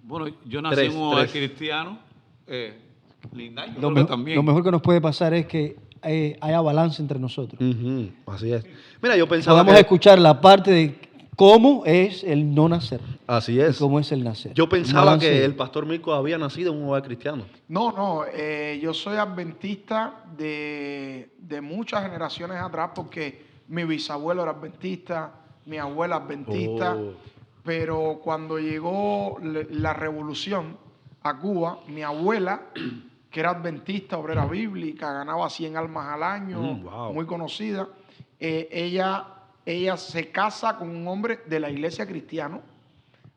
Bueno, yo nací en un hogar cristiano. Linda, yo creo que también. Lo mejor que nos puede pasar es que haya balance entre nosotros. Así es. Mira, yo pensaba podamos escuchar la parte de cómo es el no nacer. Así es. Y cómo es el nacer. Yo pensaba que el pastor Mirko había nacido en un hogar cristiano. No, yo soy adventista de muchas generaciones atrás porque mi bisabuelo era adventista, mi abuela adventista, pero cuando llegó la revolución a Cuba, mi abuela, que era adventista, obrera bíblica, ganaba 100 almas al año, muy conocida, ella se casa con un hombre de la iglesia cristiana.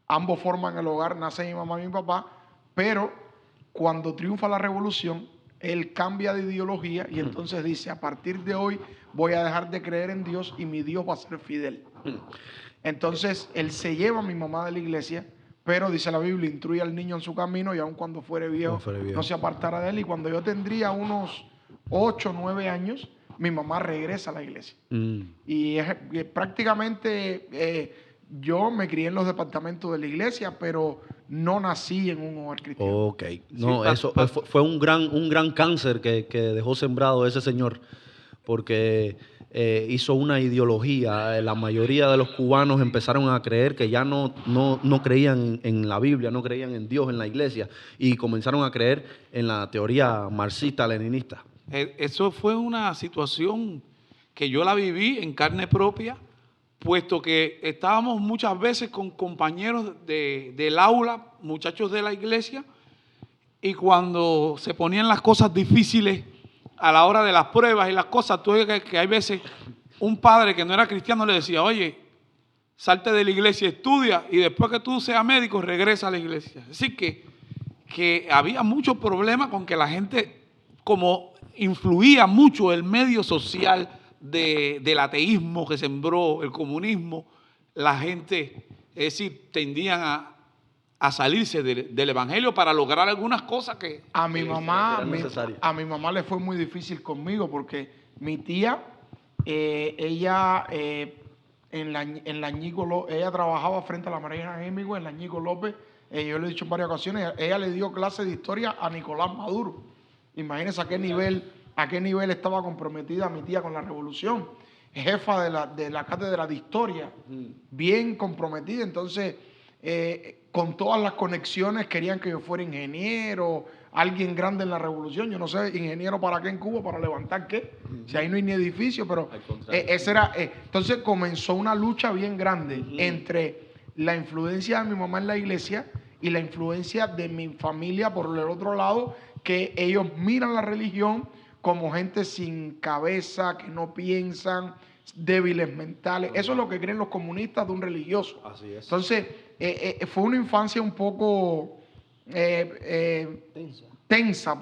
Ambos forman el hogar, nace mi mamá y mi papá, pero cuando triunfa la revolución, él cambia de ideología y entonces dice, a partir de hoy voy a dejar de creer en Dios y mi Dios va a ser fidel. Entonces, él se lleva a mi mamá de la iglesia, pero dice la Biblia, instruye al niño en su camino y aun cuando fuere viejo, no se apartará de él. Y cuando yo tendría unos 8 o 9 años, mi mamá regresa a la iglesia. Y prácticamente yo me crié en los departamentos de la iglesia, pero no nací en un hogar cristiano. Ok. No, sí, eso fue un gran cáncer que dejó sembrado ese señor, porque hizo una ideología. La mayoría de los cubanos empezaron a creer que ya no creían en la Biblia, no creían en Dios, en la iglesia, y comenzaron a creer en la teoría marxista-leninista. Eso fue una situación que yo la viví en carne propia, puesto que estábamos muchas veces con compañeros del aula, muchachos de la iglesia, y cuando se ponían las cosas difíciles a la hora de las pruebas y las cosas, tú ves que hay veces un padre que no era cristiano le decía, oye, salte de la iglesia, estudia, y después que tú seas médico, regresa a la iglesia. Es decir, que había muchos problemas con que la gente, como influía mucho el medio social del ateísmo que sembró el comunismo, la gente, es decir, tendían a salirse del evangelio para lograr algunas cosas que a mi mamá le fue muy difícil conmigo porque mi tía, ella en la Ñigo, ella trabajaba frente a la Marina Hemingway en la Ñigo López. Yo le he dicho en varias ocasiones, ella le dio clase de historia a Nicolás Maduro. Imagínense a qué nivel estaba comprometida mi tía con la revolución. Jefa de la cátedra de historia, bien comprometida. Entonces, con todas las conexiones querían que yo fuera ingeniero, alguien grande en la revolución. Yo no sé, ingeniero para qué en Cuba, para levantar qué, si ahí no hay ni edificio, pero ese era. Entonces comenzó una lucha bien grande entre la influencia de mi mamá en la iglesia y la influencia de mi familia por el otro lado, que ellos miran la religión como gente sin cabeza, que no piensan, débiles mentales. Eso es lo que creen los comunistas de un religioso. Así es. Entonces, fue una infancia un poco tensa,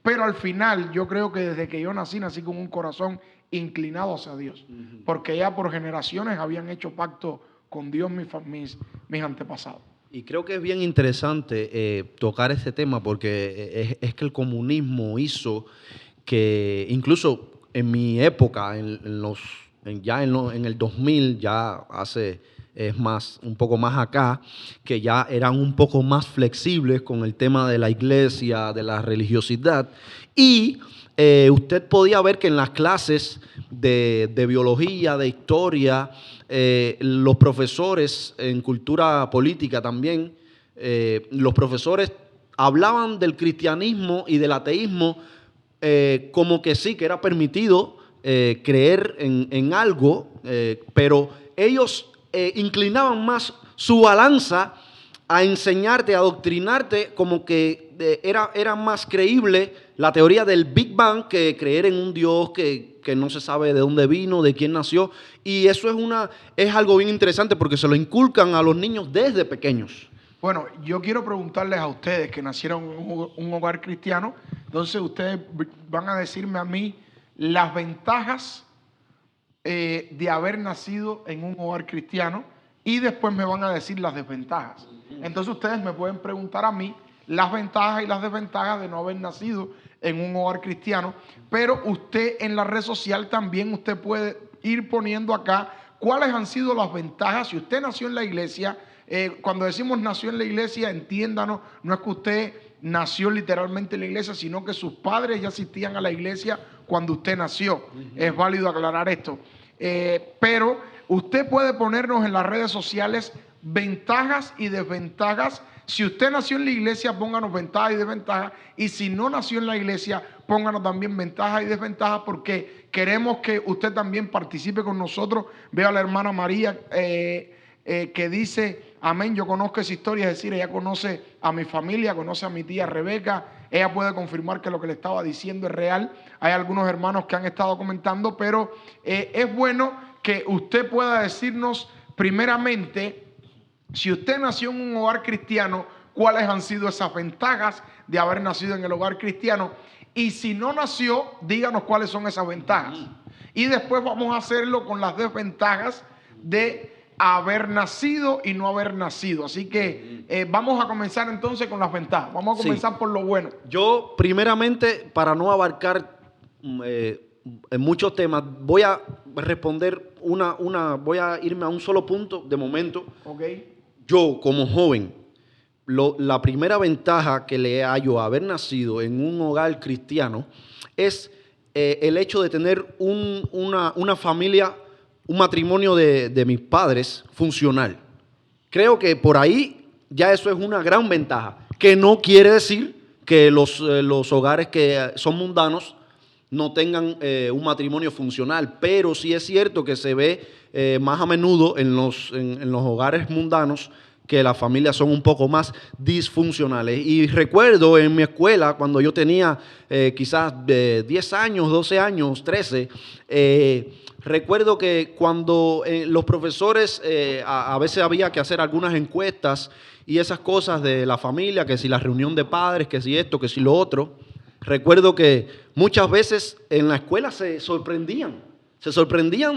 pero al final yo creo que desde que yo nací con un corazón inclinado hacia Dios, porque ya por generaciones habían hecho pacto con Dios mis antepasados. Y creo que es bien interesante tocar este tema porque es que el comunismo hizo que incluso en mi época, en el 2000, ya hace un poco más acá, que ya eran un poco más flexibles con el tema de la iglesia, de la religiosidad. Y usted podía ver que en las clases de biología, de historia, los profesores en cultura política también, los profesores hablaban del cristianismo y del ateísmo como que sí, que era permitido creer en algo, pero ellos inclinaban más su balanza a enseñarte, a adoctrinarte, como que era más creíble la teoría del Big Bang que creer en un Dios que no se sabe de dónde vino, de quién nació. Y eso es algo bien interesante porque se lo inculcan a los niños desde pequeños. Bueno, yo quiero preguntarles a ustedes que nacieron en un hogar cristiano, entonces ustedes van a decirme a mí las ventajas de haber nacido en un hogar cristiano y después me van a decir las desventajas. Entonces ustedes me pueden preguntar a mí las ventajas y las desventajas de no haber nacido en un hogar cristiano, pero usted en la red social también usted puede ir poniendo acá cuáles han sido las ventajas si usted nació en la iglesia, Cuando decimos nació en la iglesia, entiéndanos, no es que usted nació literalmente en la iglesia, sino que sus padres ya asistían a la iglesia cuando usted nació. Es válido aclarar esto. Pero usted puede ponernos en las redes sociales ventajas y desventajas. Si usted nació en la iglesia, pónganos ventajas y desventajas. Y si no nació en la iglesia, pónganos también ventajas y desventajas, porque queremos que usted también participe con nosotros. Veo a la hermana María que dice, amén, yo conozco esa historia, es decir, ella conoce a mi familia, conoce a mi tía Rebeca. Ella puede confirmar que lo que le estaba diciendo es real. Hay algunos hermanos que han estado comentando, pero es bueno que usted pueda decirnos primeramente, si usted nació en un hogar cristiano, cuáles han sido esas ventajas de haber nacido en el hogar cristiano. Y si no nació, díganos cuáles son esas ventajas. Y después vamos a hacerlo con las desventajas de haber nacido y no haber nacido. Así que vamos a comenzar entonces con las ventajas. Vamos a comenzar por lo bueno. Yo, primeramente, para no abarcar en muchos temas, voy a responder voy a irme a un solo punto de momento. Okay. Yo, como joven, la primera ventaja que le hallo a haber nacido en un hogar cristiano es el hecho de tener una familia, un matrimonio de mis padres funcional. Creo que por ahí ya eso es una gran ventaja, que no quiere decir que los hogares que son mundanos no tengan un matrimonio funcional, pero sí es cierto que se ve más a menudo en los hogares mundanos que las familias son un poco más disfuncionales. Y recuerdo en mi escuela, cuando yo tenía quizás 10 años, 12 años, 13, recuerdo que cuando los profesores a veces había que hacer algunas encuestas y esas cosas de la familia, que si la reunión de padres, que si esto, que si lo otro, recuerdo que muchas veces en la escuela se sorprendían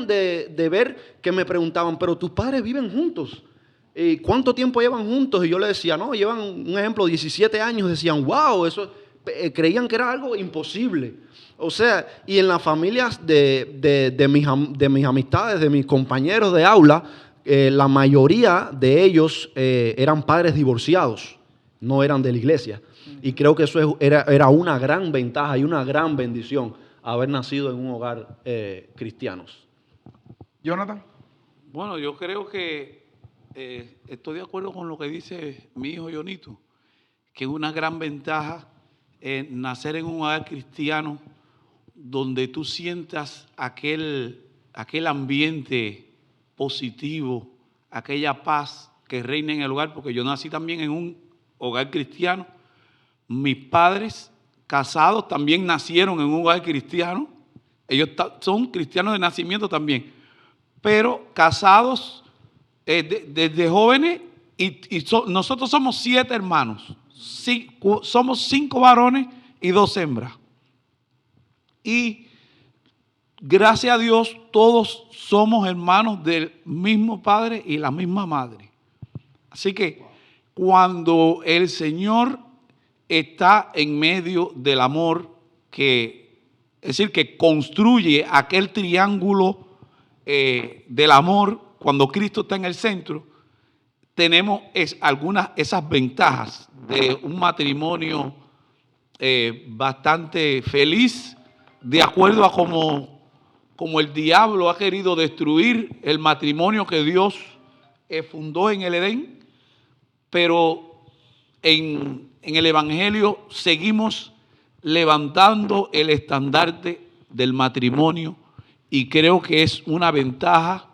de ver que me preguntaban, pero tus padres viven juntos. ¿Cuánto tiempo llevan juntos? Y yo le decía, no, llevan, un ejemplo, 17 años. Decían, wow, eso, creían que era algo imposible. O sea, y en las familias de mis amistades, de mis compañeros de aula, la mayoría de ellos eran padres divorciados, no eran de la iglesia. Y creo que eso era una gran ventaja y una gran bendición haber nacido en un hogar cristianos. Jonathan. Bueno, yo creo que estoy de acuerdo con lo que dice mi hijo Jonito, que es una gran ventaja nacer en un hogar cristiano donde tú sientas aquel ambiente positivo, aquella paz que reina en el hogar, porque yo nací también en un hogar cristiano. Mis padres casados también nacieron en un hogar cristiano. Ellos son cristianos de nacimiento también, pero casados desde jóvenes nosotros somos 7 hermanos. Somos 5 varones y 2 hembras. Y gracias a Dios todos somos hermanos del mismo padre y la misma madre. Así que cuando el Señor está en medio del amor, es decir, que construye aquel triángulo del amor, cuando Cristo está en el centro, tenemos esas ventajas de un matrimonio bastante feliz, de acuerdo a como el diablo ha querido destruir el matrimonio que Dios fundó en el Edén, pero en el Evangelio seguimos levantando el estandarte del matrimonio y creo que es una ventaja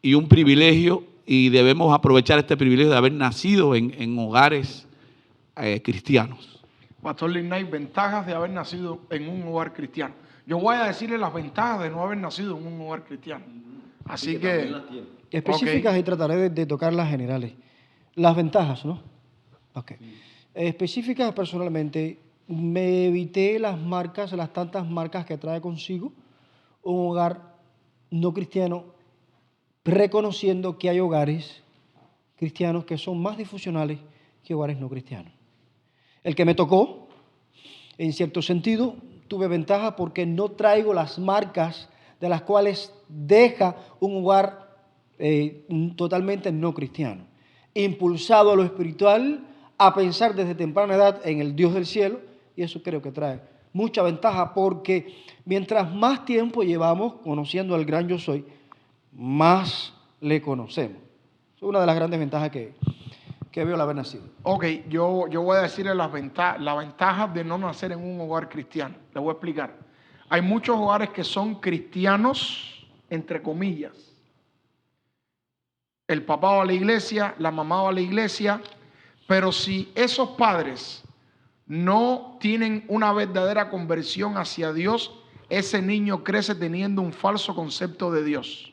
y un privilegio y debemos aprovechar este privilegio de haber nacido en hogares cristianos. Pastor Lignay, ventajas de haber nacido en un hogar cristiano. Yo voy a decirle las ventajas de no haber nacido en un hogar cristiano. Así que específicas y trataré de tocar las generales. Las ventajas, ¿no? Ok. Específicas, personalmente, me evité las tantas marcas que trae consigo un hogar no cristiano, reconociendo que hay hogares cristianos que son más disfuncionales que hogares no cristianos. El que me tocó, en cierto sentido, tuve ventaja porque no traigo las marcas de las cuales deja un hogar totalmente no cristiano. impulsado a lo espiritual, a pensar desde temprana edad en el Dios del cielo, y eso creo que trae mucha ventaja, porque mientras más tiempo llevamos conociendo al gran yo soy, más le conocemos. Es una de las grandes ventajas que veo al haber nacido. Ok, yo voy a decirle las ventajas de no nacer en un hogar cristiano. Le voy a explicar. Hay muchos hogares que son cristianos, entre comillas. El papá va a la iglesia, la mamá va a la iglesia, pero si esos padres no tienen una verdadera conversión hacia Dios, ese niño crece teniendo un falso concepto de Dios.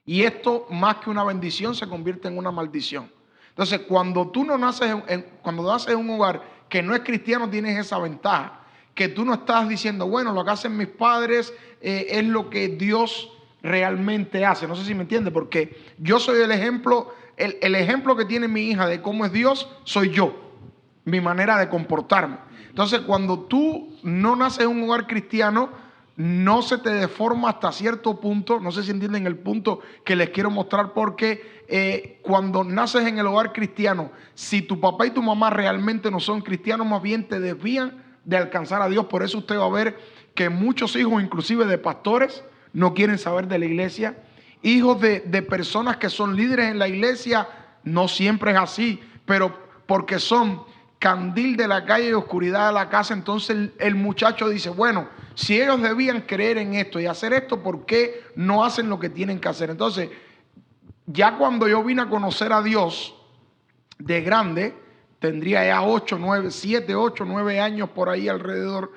Y esto, más que una bendición, se convierte en una maldición. Entonces, cuando tú no naces cuando naces en un hogar que no es cristiano, tienes esa ventaja. Que tú no estás diciendo, bueno, lo que hacen mis padres es lo que Dios realmente hace. No sé si me entiende, porque yo soy el ejemplo, el ejemplo que tiene mi hija de cómo es Dios, soy yo, mi manera de comportarme. Entonces, cuando tú no naces en un hogar cristiano, no se te deforma hasta cierto punto. No sé si entienden el punto que les quiero mostrar, porque cuando naces en el hogar cristiano, si tu papá y tu mamá realmente no son cristianos, más bien te desvían de alcanzar a Dios. Por eso usted va a ver que muchos hijos, inclusive de pastores, no quieren saber de la iglesia. Hijos de personas que son líderes en la iglesia, no siempre es así, pero porque son candil de la calle y oscuridad de la casa, entonces el muchacho dice, bueno, si ellos debían creer en esto y hacer esto, ¿por qué no hacen lo que tienen que hacer? Entonces, ya cuando yo vine a conocer a Dios de grande, tendría ya 7, 8, 9 años por ahí alrededor,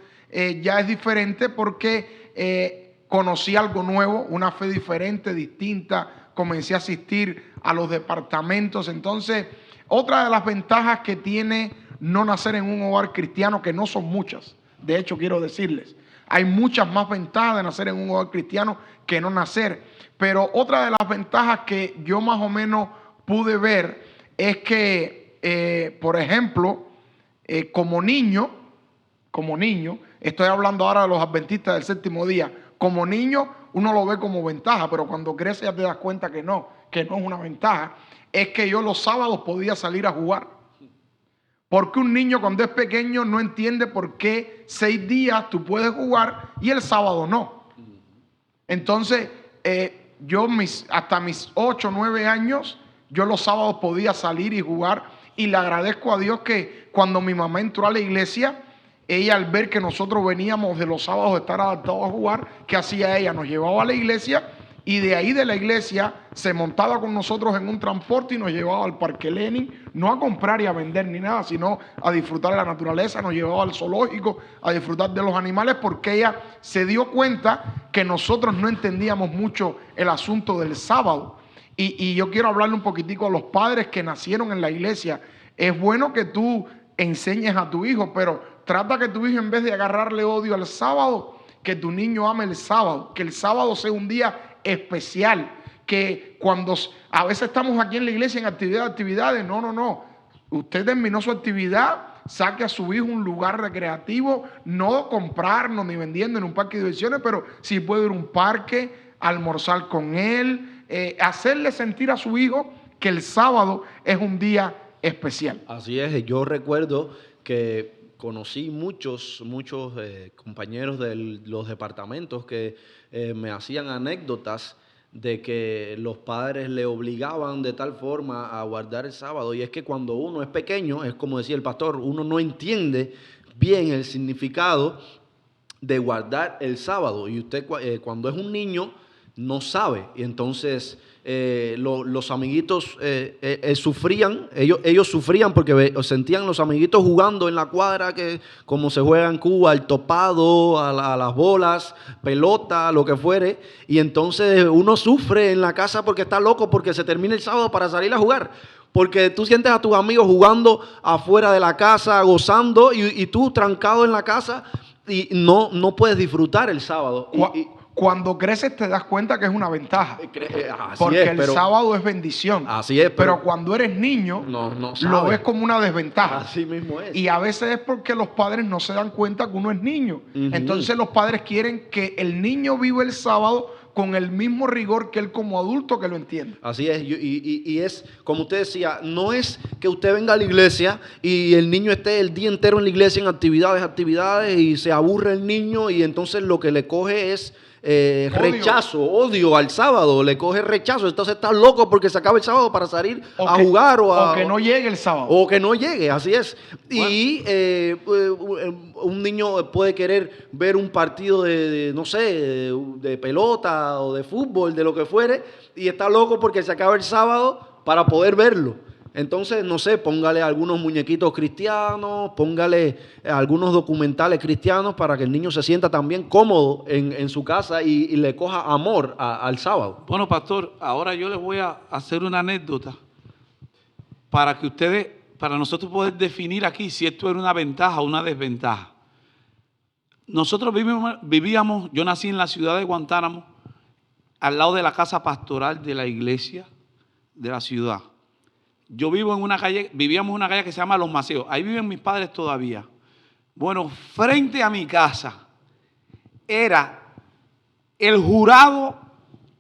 ya es diferente, porque conocí algo nuevo, una fe diferente, distinta, comencé a asistir a los departamentos. Entonces, otra de las ventajas que tiene no nacer en un hogar cristiano, que no son muchas, de hecho quiero decirles, hay muchas más ventajas de nacer en un hogar cristiano que no nacer, pero otra de las ventajas que yo más o menos pude ver es que, por ejemplo, como niño, estoy hablando ahora de los adventistas del séptimo día, como niño uno lo ve como ventaja, pero cuando crece ya te das cuenta que no es una ventaja. Es que yo los sábados podía salir a jugar. Porque un niño cuando es pequeño no entiende por qué 6 días tú puedes jugar y el sábado no. Entonces, yo hasta mis 8 o 9 años, yo los sábados podía salir y jugar, y le agradezco a Dios que cuando mi mamá entró a la iglesia, ella, al ver que nosotros veníamos de los sábados de estar adaptados a jugar, ¿qué hacía ella? Nos llevaba a la iglesia, y de ahí de la iglesia se montaba con nosotros en un transporte y nos llevaba al Parque Lenin, no a comprar y a vender ni nada, sino a disfrutar de la naturaleza. Nos llevaba al zoológico a disfrutar de los animales, porque ella se dio cuenta que nosotros no entendíamos mucho el asunto del sábado. Y yo quiero hablarle un poquitico a los padres que nacieron en la iglesia. Es bueno que tú enseñes a tu hijo, pero trata que tu hijo, en vez de agarrarle odio al sábado, que tu niño ame el sábado, que el sábado sea un día especial, que cuando a veces estamos aquí en la iglesia en actividades, no, usted terminó su actividad, saque a su hijo a un lugar recreativo, no comprarnos ni vendiendo en un parque de diversiones, pero si puede ir a un parque, almorzar con él, hacerle sentir a su hijo que el sábado es un día especial. Así es, yo recuerdo que conocí muchos compañeros de los departamentos que me hacían anécdotas de que los padres le obligaban de tal forma a guardar el sábado. Y es que cuando uno es pequeño, es como decía el pastor, uno no entiende bien el significado de guardar el sábado. Y usted cuando es un niño no sabe. Y entonces los amiguitos sufrían, ellos sufrían porque sentían los amiguitos jugando en la cuadra, que como se juega en Cuba, al topado, a las bolas, pelota, lo que fuere, y entonces uno sufre en la casa porque está loco porque se termina el sábado para salir a jugar. Porque tú sientes a tus amigos jugando afuera de la casa, gozando, y tú trancado en la casa y no puedes disfrutar el sábado. Cuando creces te das cuenta que es una ventaja, porque el sábado es bendición. Así es, pero cuando eres niño lo ves como una desventaja. Así mismo es. Y a veces es porque los padres no se dan cuenta que uno es niño. Entonces los padres quieren que el niño viva el sábado con el mismo rigor que él como adulto que lo entiende. Así es, y es, como usted decía, no es que usted venga a la iglesia y el niño esté el día entero en la iglesia en actividades y se aburre el niño y entonces lo que le coge es rechazo, odio al sábado, le coge rechazo, entonces está loco porque se acaba el sábado para salir a jugar o que no llegue el sábado. O que no llegue, así es. Bueno. Y un niño puede querer ver un partido no sé, de pelota o de fútbol, de lo que fuere, y está loco porque se acaba el sábado para poder verlo. Entonces, no sé, póngale algunos muñequitos cristianos, póngale algunos documentales cristianos para que el niño se sienta también cómodo en su casa y le coja amor al sábado. Bueno, pastor, ahora yo les voy a hacer una anécdota para que ustedes, para nosotros poder definir aquí si esto era una ventaja o una desventaja. Nosotros vivíamos, yo nací en la ciudad de Guantánamo, al lado de la casa pastoral de la iglesia de la ciudad. Yo vivíamos en una calle que se llama Los Maceos. Ahí viven mis padres todavía. Bueno, frente a mi casa era el jurado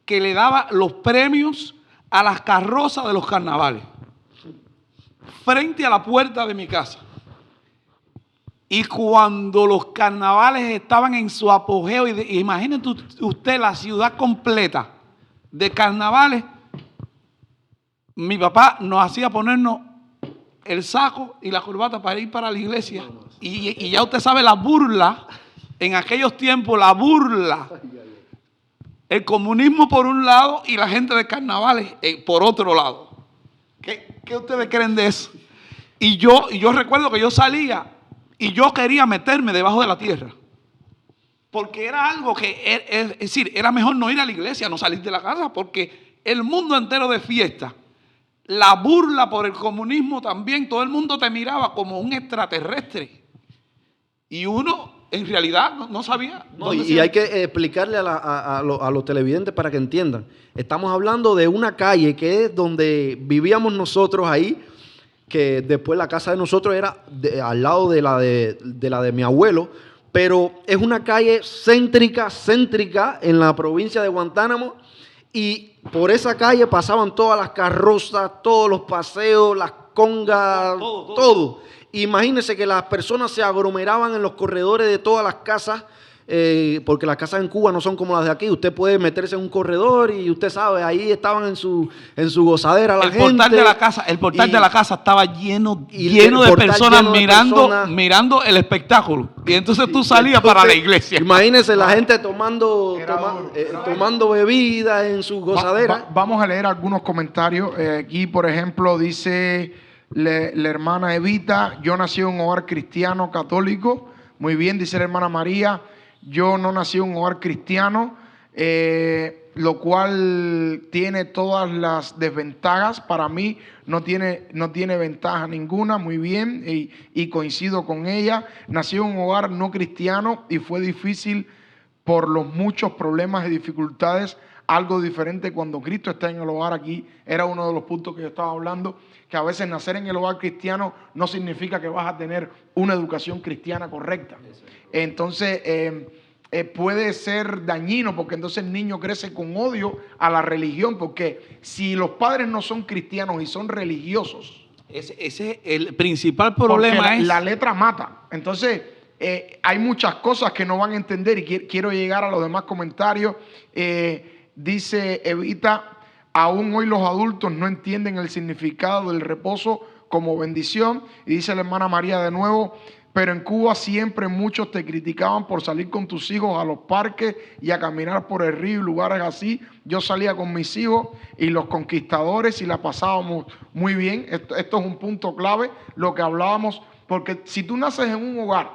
que le daba los premios a las carrozas de los carnavales. Frente a la puerta de mi casa. Y cuando los carnavales estaban en su apogeo, imagínate usted la ciudad completa de carnavales, mi papá nos hacía ponernos el saco y la corbata para ir para la iglesia. Y ya usted sabe la burla, en aquellos tiempos la burla. El comunismo por un lado y la gente de carnavales por otro lado. ¿Qué ustedes creen de eso? Y yo recuerdo que yo salía y yo quería meterme debajo de la tierra. Porque era algo que, es decir, era mejor no ir a la iglesia, no salir de la casa, porque el mundo entero de fiesta. La burla por el comunismo también, todo el mundo te miraba como un extraterrestre. Y uno, en realidad, no sabía. No, y hay que explicarle a los televidentes para que entiendan. Estamos hablando de una calle que es donde vivíamos nosotros ahí, que después la casa de nosotros era al lado de la de mi abuelo, pero es una calle céntrica en la provincia de Guantánamo. Y por esa calle pasaban todas las carrozas, todos los paseos, las congas, todo. Imagínense que las personas se aglomeraban en los corredores de todas las casas, porque las casas en Cuba no son como las de aquí. Usted puede meterse en un corredor y usted sabe, ahí estaban en su gozadera la gente. El portal de la casa estaba lleno de personas mirando el espectáculo. Y entonces tú salías para la iglesia. Imagínense la gente tomando bebidas en su gozadera. Vamos a leer algunos comentarios. Aquí, por ejemplo, dice la hermana Evita: yo nací en un hogar cristiano católico. Muy bien, dice la hermana María: yo no nací en un hogar cristiano, lo cual tiene todas las desventajas. Para mí no tiene ventaja ninguna. Muy bien, y coincido con ella. Nací en un hogar no cristiano y fue difícil por los muchos problemas y dificultades. Algo diferente cuando Cristo está en el hogar. Aquí era uno de los puntos que yo estaba hablando, que a veces nacer en el hogar cristiano no significa que vas a tener una educación cristiana correcta. Entonces puede ser dañino, porque entonces el niño crece con odio a la religión, porque si los padres no son cristianos y son religiosos, ese es el principal problema. La letra mata. Entonces hay muchas cosas que no van a entender, y quiero llegar a los demás comentarios. Dice Evita: aún hoy los adultos no entienden el significado del reposo como bendición. Y dice la hermana María de nuevo: pero en Cuba siempre muchos te criticaban por salir con tus hijos a los parques y a caminar por el río y lugares así. Yo salía con mis hijos y los conquistadores y la pasábamos muy bien. Esto es un punto clave, lo que hablábamos, porque si tú naces en un hogar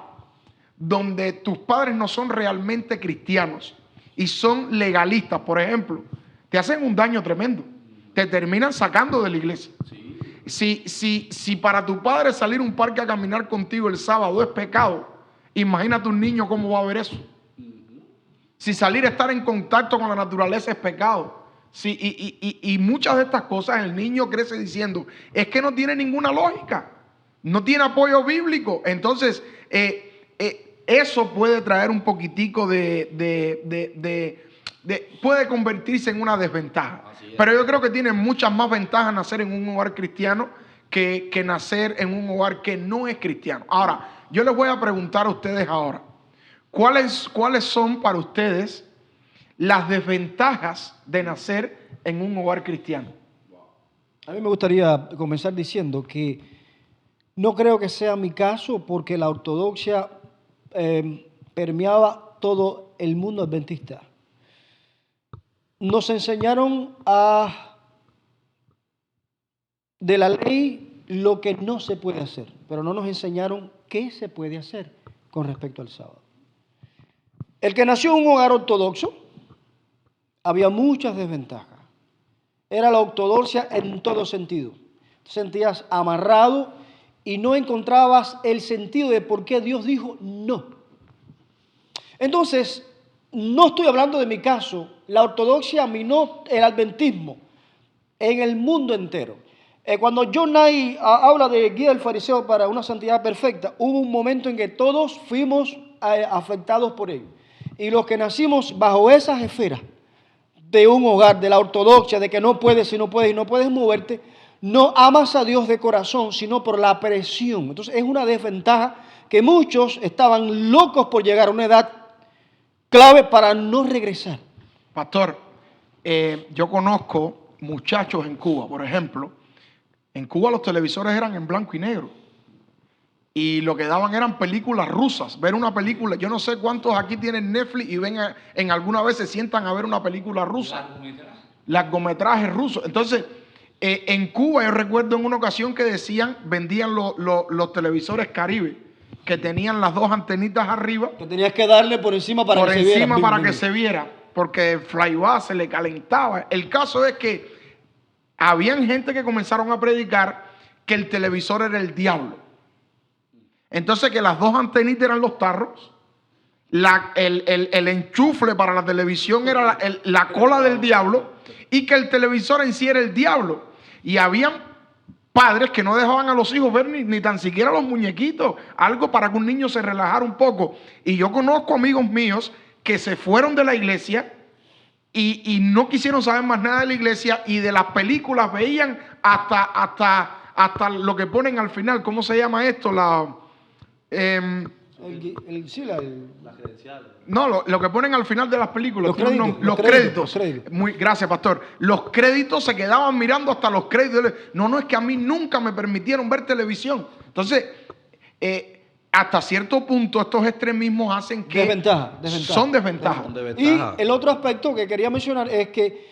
donde tus padres no son realmente cristianos y son legalistas, por ejemplo, te hacen un daño tremendo. Te terminan sacando de la iglesia. Si para tu padre salir a un parque a caminar contigo el sábado es pecado, imagínate un niño cómo va a ver eso. Si salir a estar en contacto con la naturaleza es pecado. Y muchas de estas cosas el niño crece diciendo: es que no tiene ninguna lógica, no tiene apoyo bíblico. Entonces eso puede traer un poquitico de puede convertirse en una desventaja. Pero yo creo que tiene muchas más ventajas nacer en un hogar cristiano que nacer en un hogar que no es cristiano. Ahora, yo les voy a preguntar a ustedes ahora, ¿cuáles son para ustedes las desventajas de nacer en un hogar cristiano? A mí me gustaría comenzar diciendo que no creo que sea mi caso porque la ortodoxia permeaba todo el mundo adventista. Nos enseñaron de la ley lo que no se puede hacer, pero no nos enseñaron qué se puede hacer con respecto al sábado. El que nació en un hogar ortodoxo, había muchas desventajas. Era la ortodoxia en todo sentido. Te sentías amarrado y no encontrabas el sentido de por qué Dios dijo no. Entonces, no estoy hablando de mi caso. La ortodoxia minó el adventismo en el mundo entero. Cuando John Knight habla de guía del fariseo para una santidad perfecta, hubo un momento en que todos fuimos afectados por ello. Y los que nacimos bajo esas esferas de un hogar, de la ortodoxia, de que no puedes y no puedes moverte, no amas a Dios de corazón, sino por la presión. Entonces es una desventaja que muchos estaban locos por llegar a una edad clave para no regresar. Pastor, yo conozco muchachos en Cuba, por ejemplo. En Cuba los televisores eran en blanco y negro. Y lo que daban eran películas rusas. Ver una película, yo no sé cuántos aquí tienen Netflix y ven en alguna vez se sientan a ver una película rusa. Largometrajes rusos. Entonces, en Cuba yo recuerdo en una ocasión que vendían los televisores Caribe, que tenían las dos antenitas arriba. Que tenías que darle por encima para que se viera. Por encima para que se viera, porque el flyback se le calentaba. El caso es que habían gente que comenzaron a predicar que el televisor era el diablo. Entonces que las dos antenitas eran los tarros, el enchufle para la televisión era la cola del diablo y que el televisor en sí era el diablo. Y habían padres que no dejaban a los hijos ver ni tan siquiera los muñequitos, algo para que un niño se relajara un poco. Y yo conozco amigos míos que se fueron de la iglesia y no quisieron saber más nada de la iglesia y de las películas veían hasta lo que ponen al final. ¿Cómo se llama esto? No, lo que ponen al final de las películas. Los créditos. Gracias, pastor. Los créditos se quedaban mirando hasta los créditos. No, es que a mí nunca me permitieron ver televisión. Entonces, hasta cierto punto estos extremismos hacen que son desventajas. Y el otro aspecto que quería mencionar es que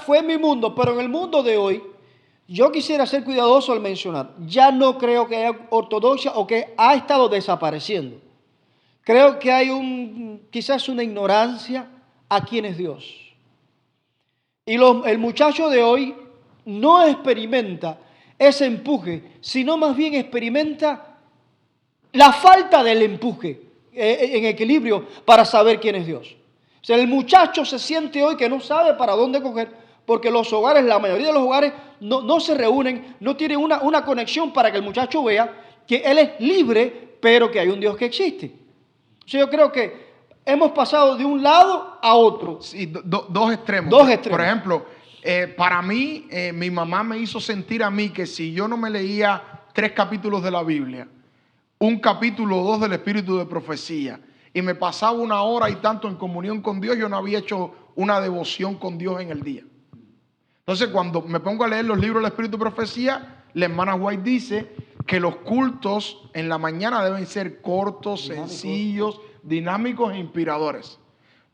fue mi mundo, pero en el mundo de hoy yo quisiera ser cuidadoso al mencionar, ya no creo que haya ortodoxia o que ha estado desapareciendo. Creo que hay quizás una ignorancia a quién es Dios. Y el muchacho de hoy no experimenta ese empuje, sino más bien experimenta la falta del empuje en equilibrio para saber quién es Dios. O sea, el muchacho se siente hoy que no sabe para dónde coger, porque los hogares, la mayoría de los hogares, no se reúnen, no tienen una conexión para que el muchacho vea que él es libre, pero que hay un Dios que existe. O sea, yo creo que hemos pasado de un lado a otro. Sí, dos extremos. Por ejemplo, para mí, mi mamá me hizo sentir a mí que si yo no me leía 3 capítulos de la Biblia, un capítulo o 2 del Espíritu de Profecía, y me pasaba 1 hora y tanto en comunión con Dios, yo no había hecho una devoción con Dios en el día. Entonces, cuando me pongo a leer los libros del Espíritu de Profecía, la hermana White dice que los cultos en la mañana deben ser cortos, sencillos, dinámicos e inspiradores.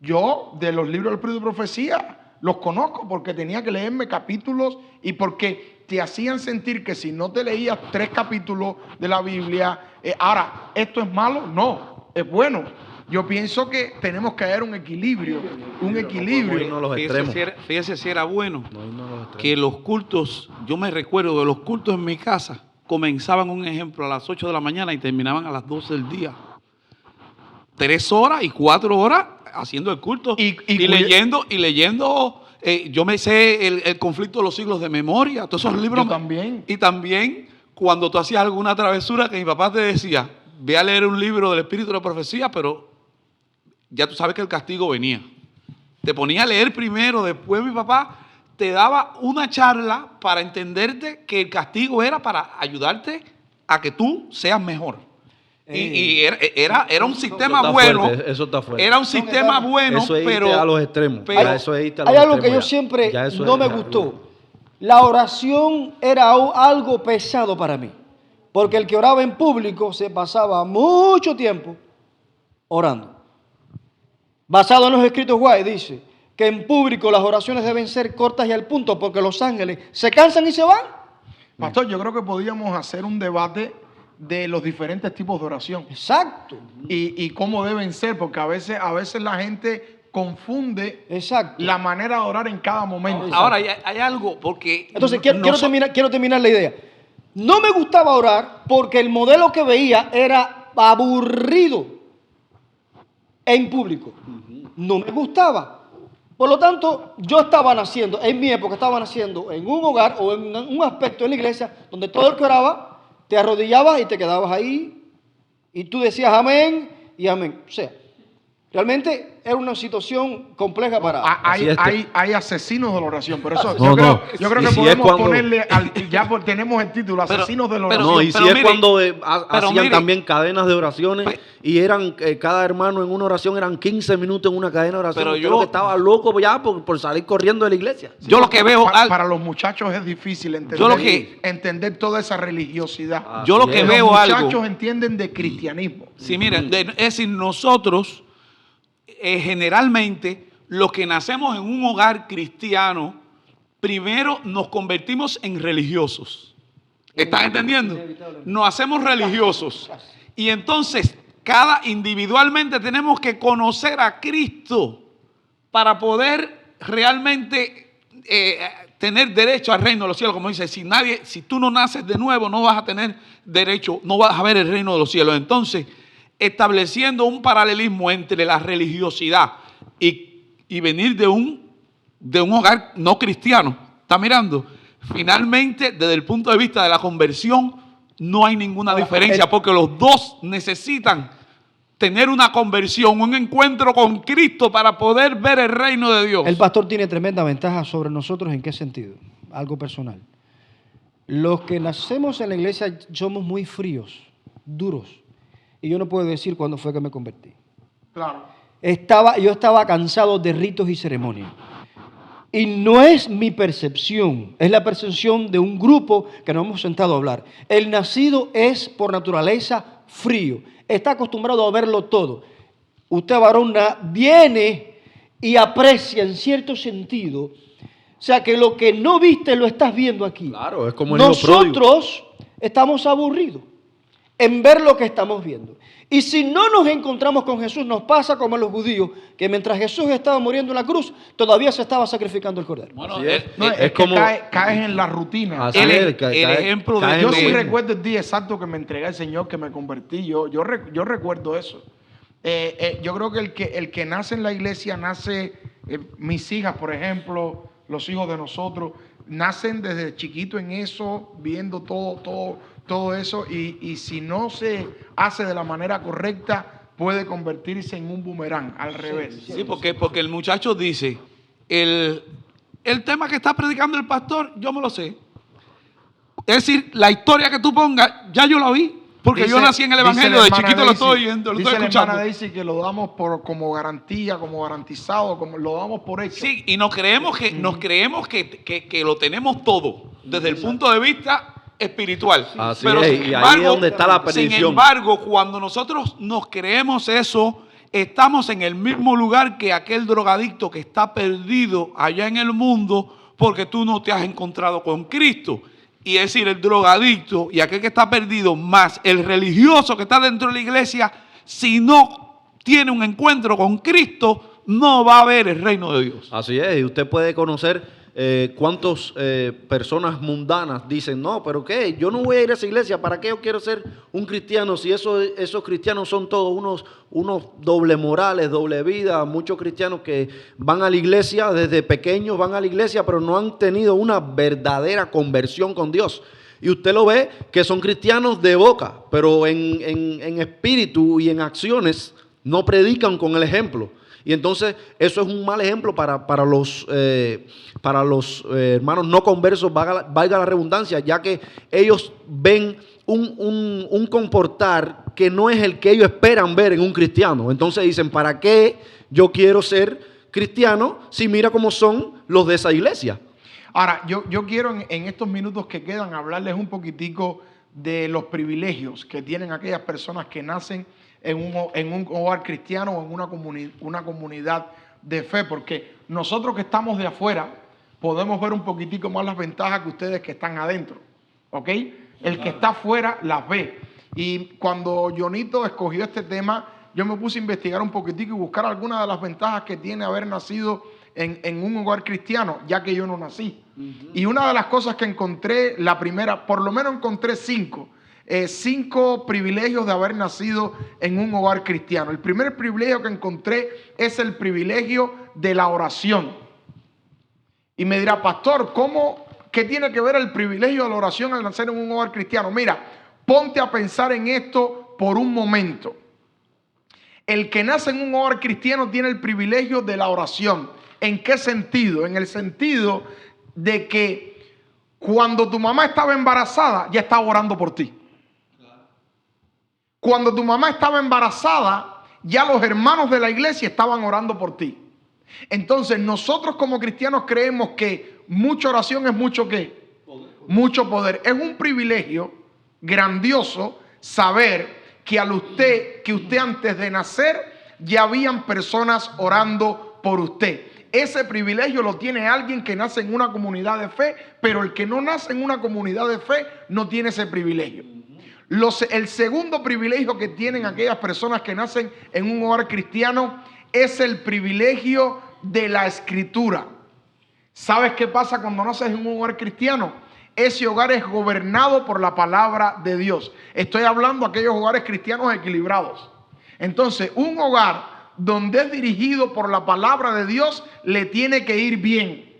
Yo, de los libros del Espíritu de Profecía, los conozco porque tenía que leerme capítulos y porque te hacían sentir que si no te leías 3 capítulos de la Biblia, ahora, ¿esto es malo? No, es bueno. Yo pienso que tenemos que haber un equilibrio. Fíjese si era bueno que los cultos, yo me recuerdo de los cultos en mi casa, comenzaban, un ejemplo, a las 8 de la mañana y terminaban a las 12 del día. 3 horas y 4 horas haciendo el culto y leyendo. Yo me sé el conflicto de los siglos de memoria, todos esos libros. Yo también. Y también cuando tú hacías alguna travesura que mi papá te decía, ve a leer un libro del Espíritu de la Profecía, pero ya tú sabes que el castigo venía. te ponía a leer primero, después mi papá te daba una charla para entenderte que el castigo era para ayudarte a que tú seas mejor. Y era un sistema está bueno. fuerte, eso está fuerte. Era un sistema bueno, Eso es irte pero a los extremos. pero- Ya eso es irte a los Hay algo que extremos yo ya. siempre Ya eso no es- me gustó. La oración era algo pesado para mí. Porque el que oraba en público se pasaba mucho tiempo orando. Basado en los escritos White dice que en público las oraciones deben ser cortas y al punto porque los ángeles se cansan y se van. Pastor, yo creo que podíamos hacer un debate de los diferentes tipos de oración Exacto, y cómo deben ser, porque a veces la gente confunde exacto. la manera de orar en cada momento. ahora hay algo, porque... Entonces quiero noso- terminar la idea. No me gustaba orar porque el modelo que veía era aburrido en público. No me gustaba. Por lo tanto, yo estaba naciendo, en mi época estaba naciendo en un hogar o en un aspecto en la iglesia donde todo el que oraba te arrodillabas y te quedabas ahí y tú decías amén y amén. O sea, realmente era una situación compleja para... Así es. Hay asesinos de la oración, pero eso No, no. yo creo Y que si es podemos cuando- ponerle, tenemos el título, asesinos de la pero- oración. No, y si pero es mire, cuando pero hacían mire, también cadenas de oraciones Pe- y eran cada hermano en una oración eran 15 minutos en una cadena de oración. Pero Usted yo- lo que estaba loco ya por salir corriendo de la iglesia. yo lo que veo... Para los muchachos es difícil entender, Yo lo que- entender toda esa religiosidad. Yo lo Así que es. veo Los algo... muchachos entienden de cristianismo. Sí, miren, es decir, nosotros generalmente los que nacemos en un hogar cristiano, primero nos convertimos en religiosos. ¿Estás entendiendo? Nos hacemos religiosos. Y entonces, individualmente tenemos que conocer a Cristo para poder realmente tener derecho al reino de los cielos. Como dice, si tú no naces de nuevo, no vas a tener derecho, no vas a ver el reino de los cielos. Entonces, estableciendo un paralelismo entre la religiosidad y venir de un hogar no cristiano, ¿está mirando? Finalmente, desde el punto de vista de la conversión, no hay ninguna diferencia, porque los dos necesitan tener una conversión, un encuentro con Cristo para poder ver el reino de Dios. El pastor tiene tremenda ventaja sobre nosotros. ¿En qué sentido? Algo personal. Los que nacemos en la iglesia somos muy fríos, duros. Y yo no puedo decir cuándo fue que me convertí. Claro. Yo estaba cansado de ritos y ceremonias. Y no es mi percepción, es la percepción de un grupo que nos hemos sentado a hablar. El nacido es por naturaleza frío, está acostumbrado a verlo todo. Usted, varón, viene y aprecia en cierto sentido, o sea que lo que no viste lo estás viendo aquí. Claro, es como el hijo pródigo. Nosotros estamos aburridos en ver lo que estamos viendo. Y si no nos encontramos con Jesús, nos pasa como a los judíos, que mientras Jesús estaba muriendo en la cruz, todavía se estaba sacrificando el cordero. Bueno, Así es. No, es Es que como- caes en la rutina. Así el es, cae- ejemplo cae de... Yo en sí lo mismo. recuerdo el día exacto que me entregué al Señor, que me convertí. Yo recuerdo eso. Yo creo que el que nace en la iglesia, mis hijas, por ejemplo, los hijos de nosotros, nacen desde chiquito en eso, viendo todo eso, y si no se hace de la manera correcta, puede convertirse en un boomerang, al revés. Sí, porque el muchacho dice, el tema que está predicando el pastor, yo me lo sé. Es decir, la historia que tú pongas, ya yo la vi, porque yo nací en el dice Evangelio, la de hermana chiquito lo Daisy, estoy oyendo, lo dice estoy la hermana escuchando. Daisy que lo damos como garantía, como garantizado, como lo damos por hecho. Sí, y nos creemos que lo tenemos todo, desde el punto de vista espiritual. Así es, y ahí es donde está la Sin perdición. embargo, cuando nosotros nos creemos eso, estamos en el mismo lugar que aquel drogadicto que está perdido allá en el mundo porque tú no te has encontrado con Cristo. Y es decir, el drogadicto y aquel que está perdido, más el religioso que está dentro de la iglesia, si no tiene un encuentro con Cristo, no va a ver el reino de Dios. Así es, y usted puede conocer cuántas personas mundanas dicen, no, pero ¿qué? Yo no voy a ir a esa iglesia, ¿para qué yo quiero ser un cristiano si esos cristianos son todos unos doble morales, doble vida? Muchos cristianos que van a la iglesia, desde pequeños van a la iglesia, pero no han tenido una verdadera conversión con Dios. Y usted lo ve que son cristianos de boca, pero en espíritu y en acciones no predican con el ejemplo. Y entonces eso es un mal ejemplo para los hermanos no conversos, valga la redundancia, ya que ellos ven un comportar que no es el que ellos esperan ver en un cristiano. Entonces dicen, ¿para qué yo quiero ser cristiano si mira cómo son los de esa iglesia? Ahora, yo quiero en estos minutos que quedan hablarles un poquitico de los privilegios que tienen aquellas personas que nacen en un hogar cristiano o en una comunidad de fe, porque nosotros que estamos de afuera podemos ver un poquitico más las ventajas que ustedes que están adentro, ¿ok? El que está afuera las ve. Y cuando Jonito escogió este tema, yo me puse a investigar un poquitico y buscar algunas de las ventajas que tiene haber nacido en un hogar cristiano, ya que yo no nací. Y una de las cosas que encontré, la primera, por lo menos encontré cinco privilegios de haber nacido en un hogar cristiano. El primer privilegio que encontré es el privilegio de la oración. Y me dirá, pastor, ¿qué tiene que ver el privilegio de la oración al nacer en un hogar cristiano? Mira, ponte a pensar en esto por un momento. El que nace en un hogar cristiano tiene el privilegio de la oración. ¿En qué sentido? En el sentido de que cuando tu mamá estaba embarazada, ya estaba orando por ti. Cuando tu mamá estaba embarazada, ya los hermanos de la iglesia estaban orando por ti. Entonces, nosotros como cristianos creemos que mucha oración es mucho ¿qué? Mucho poder. Es un privilegio grandioso saber que usted antes de nacer ya habían personas orando por usted. Ese privilegio lo tiene alguien que nace en una comunidad de fe, pero el que no nace en una comunidad de fe no tiene ese privilegio. El segundo privilegio que tienen aquellas personas que nacen en un hogar cristiano es el privilegio de la escritura. ¿Sabes qué pasa cuando naces en un hogar cristiano? Ese hogar es gobernado por la palabra de Dios. Estoy hablando de aquellos hogares cristianos equilibrados. Entonces, un hogar donde es dirigido por la palabra de Dios le tiene que ir bien.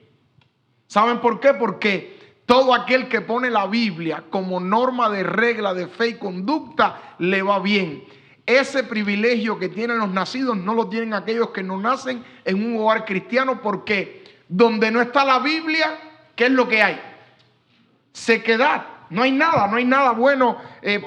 ¿Saben por qué? Porque todo aquel que pone la Biblia como norma de regla de fe y conducta le va bien. Ese privilegio que tienen los nacidos no lo tienen aquellos que no nacen en un hogar cristiano, porque donde no está la Biblia, ¿qué es lo que hay? Sequedad. No hay nada bueno.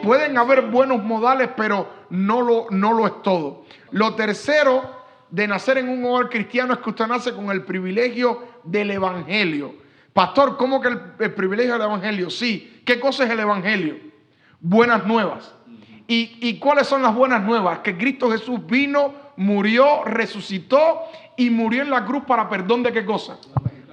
Pueden haber buenos modales, pero no lo es todo. Lo tercero de nacer en un hogar cristiano es que usted nace con el privilegio del evangelio. Pastor, ¿cómo que el privilegio del evangelio? Sí. ¿Qué cosa es el evangelio? Buenas nuevas. ¿Y cuáles son las buenas nuevas? Que Cristo Jesús vino, murió, resucitó y murió en la cruz para perdón de ¿qué cosa?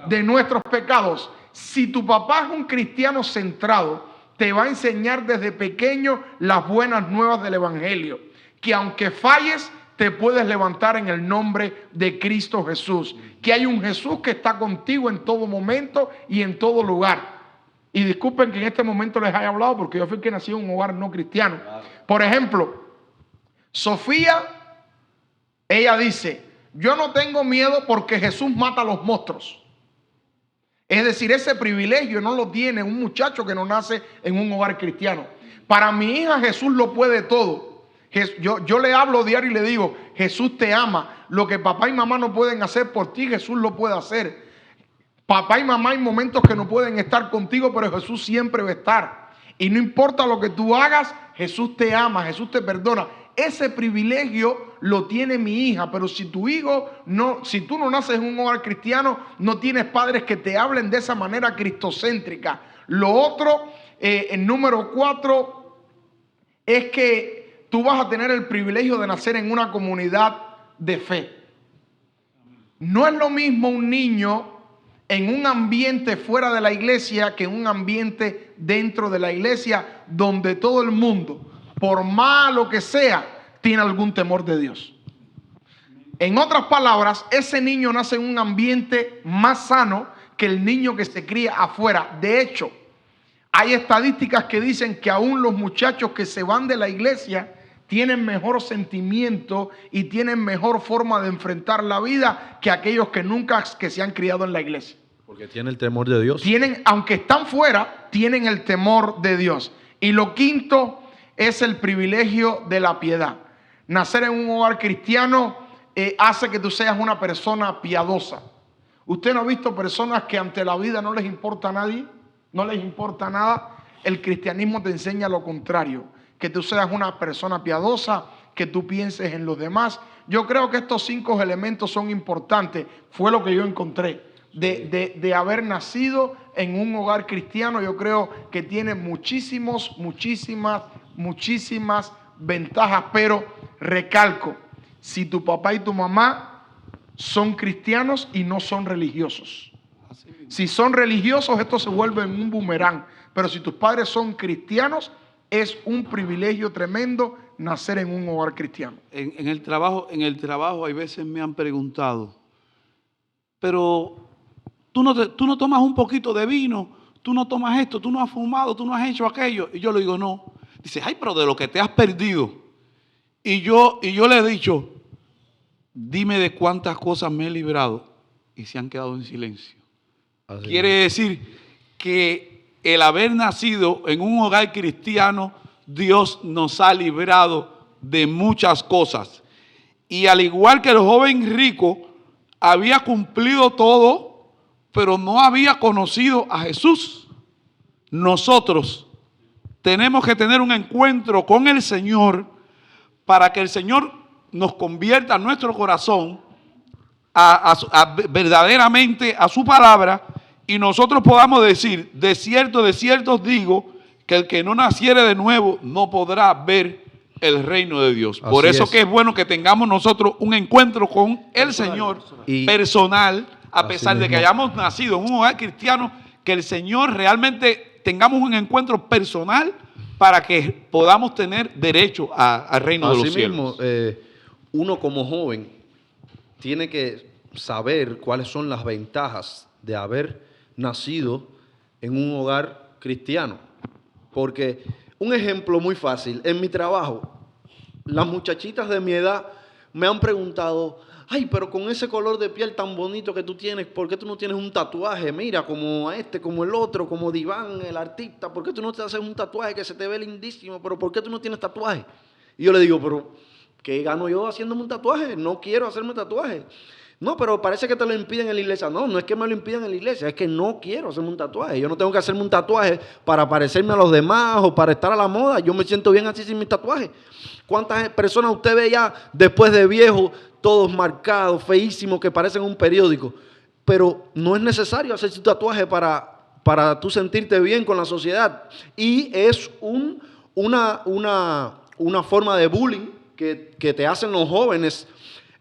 De nuestros pecados. Si tu papá es un cristiano centrado, te va a enseñar desde pequeño las buenas nuevas del evangelio. Que aunque falles, te puedes levantar en el nombre de Cristo Jesús. Que hay un Jesús que está contigo en todo momento y en todo lugar. Y disculpen que en este momento les haya hablado porque yo fui que nací en un hogar no cristiano. Por ejemplo, Sofía, ella dice, yo no tengo miedo porque Jesús mata a los monstruos. Es decir, ese privilegio no lo tiene un muchacho que no nace en un hogar cristiano. Para mi hija Jesús lo puede todo. Yo le hablo diario y le digo, Jesús te ama. Lo que papá y mamá no pueden hacer por ti, Jesús lo puede hacer. Papá y mamá hay momentos que no pueden estar contigo, pero Jesús siempre va a estar. Y no importa lo que tú hagas, Jesús te ama, Jesús te perdona. Ese privilegio lo tiene mi hija, pero si tu hijo si tú no naces en un hogar cristiano, no tienes padres que te hablen de esa manera cristocéntrica. Lo otro, el número 4, es que tú vas a tener el privilegio de nacer en una comunidad de fe. No es lo mismo un niño en un ambiente fuera de la iglesia que en un ambiente dentro de la iglesia, donde todo el mundo, por malo que sea, tiene algún temor de Dios. En otras palabras, ese niño nace en un ambiente más sano que el niño que se cría afuera. De hecho, hay estadísticas que dicen que aún los muchachos que se van de la iglesia tienen mejor sentimiento y tienen mejor forma de enfrentar la vida que aquellos que se han criado en la iglesia. Porque tienen el temor de Dios. Aunque están fuera, tienen el temor de Dios. Y lo quinto es el privilegio de la piedad. Nacer en un hogar cristiano hace que tú seas una persona piadosa. ¿Usted no ha visto personas que ante la vida no les importa a nadie? No les importa nada. El cristianismo te enseña lo contrario, que tú seas una persona piadosa, que tú pienses en los demás. Yo creo que estos 5 elementos son importantes. Fue lo que yo encontré. De haber nacido en un hogar cristiano, yo creo que tiene muchísimas ventajas, pero recalco, si tu papá y tu mamá son cristianos y no son religiosos. Si son religiosos, esto se vuelve en un boomerang, pero si tus padres son cristianos, es un privilegio tremendo nacer en un hogar cristiano. En el trabajo hay veces me han preguntado, pero tú no tomas un poquito de vino, tú no tomas esto, tú no has fumado, tú no has hecho aquello. Y yo le digo, no. Dice, ay, pero de lo que te has perdido. Y yo le he dicho, dime de cuántas cosas me he librado y se han quedado en silencio. Así Quiere decir que el haber nacido en un hogar cristiano, Dios nos ha librado de muchas cosas. Y al igual que el joven rico había cumplido todo, pero no había conocido a Jesús, nosotros tenemos que tener un encuentro con el Señor para que el Señor nos convierta nuestro corazón verdaderamente a su palabra y nosotros podamos decir, de cierto os digo, que el que no naciere de nuevo no podrá ver el reino de Dios. Por Así eso es. que es bueno que tengamos nosotros un encuentro con el Señor personal, a pesar de que hayamos nacido en un hogar cristiano, que el Señor realmente tengamos un encuentro personal para que podamos tener derecho al reino de los cielos. Asimismo, uno como joven tiene que saber cuáles son las ventajas de haber nacido en un hogar cristiano. Porque un ejemplo muy fácil, en mi trabajo, las muchachitas de mi edad me han preguntado, ay, pero con ese color de piel tan bonito que tú tienes, ¿por qué tú no tienes un tatuaje? Mira, como este, como el otro, como Diván, el artista, ¿por qué tú no te haces un tatuaje que se te ve lindísimo? Pero ¿por qué tú no tienes tatuaje? Y yo le digo, pero ¿qué gano yo haciéndome un tatuaje? No quiero hacerme tatuaje. No, pero parece que te lo impiden en la iglesia. No, no es que me lo impiden en la iglesia, es que no quiero hacerme un tatuaje. Yo no tengo que hacerme un tatuaje para parecerme a los demás o para estar a la moda. Yo me siento bien así sin mi tatuaje. ¿Cuántas personas usted ve ya después de viejo, todos marcados, feísimos, que parecen un periódico? Pero no es necesario hacerse un tatuaje para tú sentirte bien con la sociedad. Y es una forma de bullying que te hacen los jóvenes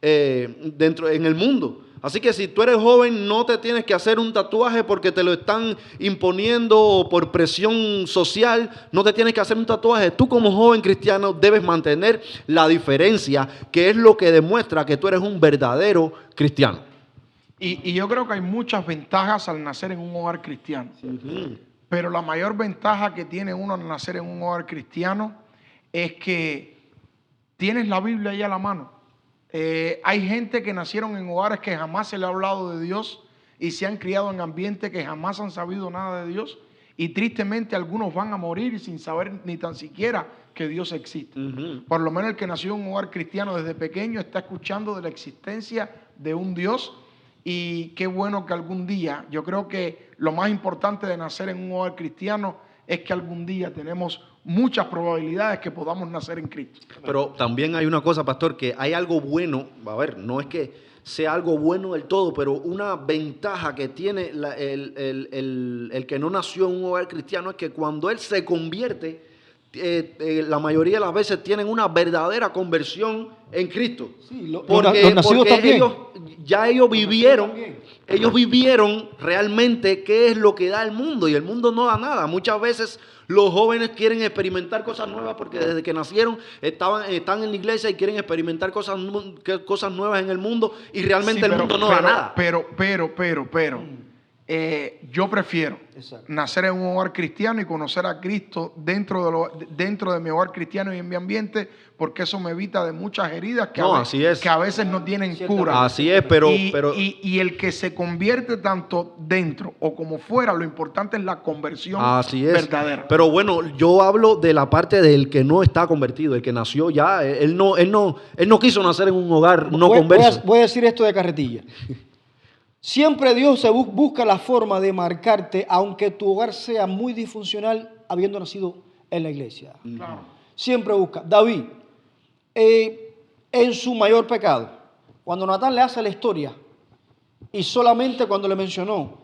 en el mundo. Así que si tú eres joven, no te tienes que hacer un tatuaje porque te lo están imponiendo o por presión social. No te tienes que hacer un tatuaje. Tú como joven cristiano debes mantener la diferencia, que es lo que demuestra que tú eres un verdadero cristiano. Y yo creo que hay muchas ventajas al nacer en un hogar cristiano. Pero la mayor ventaja que tiene uno al nacer en un hogar cristiano es que tienes la Biblia ahí a la mano. Hay gente que nacieron en hogares que jamás se le ha hablado de Dios y se han criado en ambientes que jamás han sabido nada de Dios, y tristemente algunos van a morir sin saber ni tan siquiera que Dios existe. Por lo menos el que nació en un hogar cristiano desde pequeño está escuchando de la existencia de un Dios, y qué bueno que algún día, yo creo que lo más importante de nacer en un hogar cristiano es que algún día tenemos muchas probabilidades que podamos nacer en Cristo. Pero también hay una cosa, pastor, que hay algo bueno, a ver, no es que sea algo bueno del todo, pero una ventaja que tiene el que no nació en un hogar cristiano es que cuando él se convierte, la mayoría de las veces tienen una verdadera conversión en Cristo. Sí, los porque nacidos también. Ellos vivieron realmente qué es lo que da el mundo, y el mundo no da nada. Muchas veces los jóvenes quieren experimentar cosas nuevas porque desde que nacieron están en la iglesia y quieren experimentar cosas nuevas en el mundo, y realmente Sí, el mundo no da nada. Pero, yo prefiero Exacto. nacer en un hogar cristiano y conocer a Cristo dentro de mi hogar cristiano y en mi ambiente, porque eso me evita de muchas heridas que, que a veces no tienen cura. Así es, pero y el que se convierte tanto dentro o como fuera, lo importante es la conversión verdadera. Pero bueno, yo hablo de la parte del que no está convertido, el que nació ya, él no quiso nacer en un hogar no converso. Voy a decir esto de carretilla. Siempre Dios busca la forma de marcarte, aunque tu hogar sea muy disfuncional, habiendo nacido en la iglesia. Claro. Siempre busca. David, en su mayor pecado, cuando Natán le hace la historia, y solamente cuando le mencionó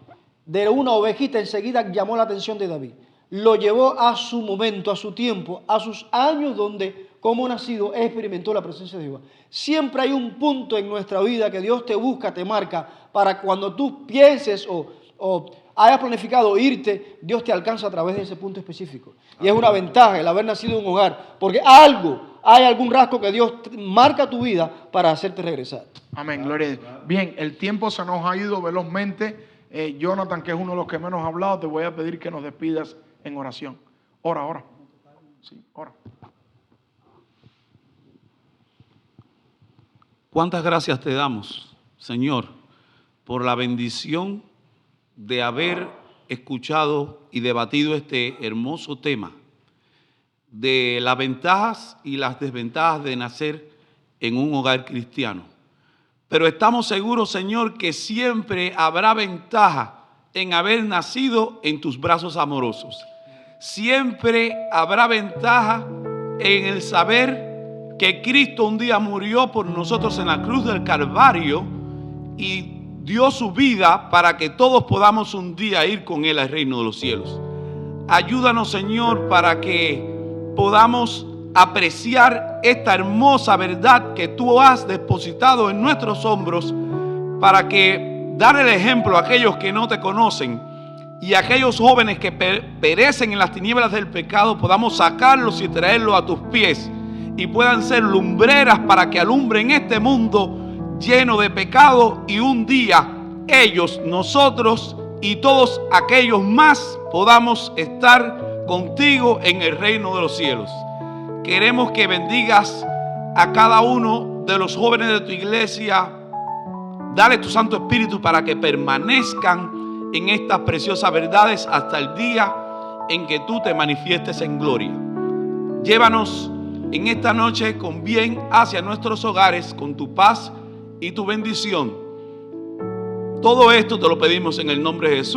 de una ovejita, enseguida llamó la atención de David. Lo llevó a su momento, a su tiempo, a sus años donde, como nacido, experimentó la presencia de Dios. Siempre hay un punto en nuestra vida que Dios te busca, te marca, para cuando tú pienses o hayas planificado irte, Dios te alcanza a través de ese punto específico. Y es una ventaja el haber nacido en un hogar, porque hay algún rasgo que Dios marca tu vida para hacerte regresar. Amén, gloria a Dios. Bien, el tiempo se nos ha ido velozmente. Jonathan, que es uno de los que menos ha hablado, te voy a pedir que nos despidas en oración. Ora. Sí, ora. ¿Cuántas gracias te damos, Señor, por la bendición de haber escuchado y debatido este hermoso tema de las ventajas y las desventajas de nacer en un hogar cristiano? Pero estamos seguros, Señor, que siempre habrá ventaja en haber nacido en tus brazos amorosos. Siempre habrá ventaja en el saber que Cristo un día murió por nosotros en la cruz del Calvario y dio su vida para que todos podamos un día ir con Él al reino de los cielos. Ayúdanos, Señor, para que podamos apreciar esta hermosa verdad que tú has depositado en nuestros hombros, para que dar el ejemplo a aquellos que no te conocen y a aquellos jóvenes que perecen en las tinieblas del pecado, podamos sacarlos y traerlos a tus pies y puedan ser lumbreras para que alumbren este mundo lleno de pecado, y un día ellos, nosotros y todos aquellos más podamos estar contigo en el reino de los cielos. Queremos que bendigas a cada uno de los jóvenes de tu iglesia. Dale tu Santo Espíritu para que permanezcan en estas preciosas verdades hasta el día en que tú te manifiestes en gloria. Llévanos en esta noche con bien hacia nuestros hogares, con tu paz y tu bendición. Todo esto te lo pedimos en el nombre de Jesús.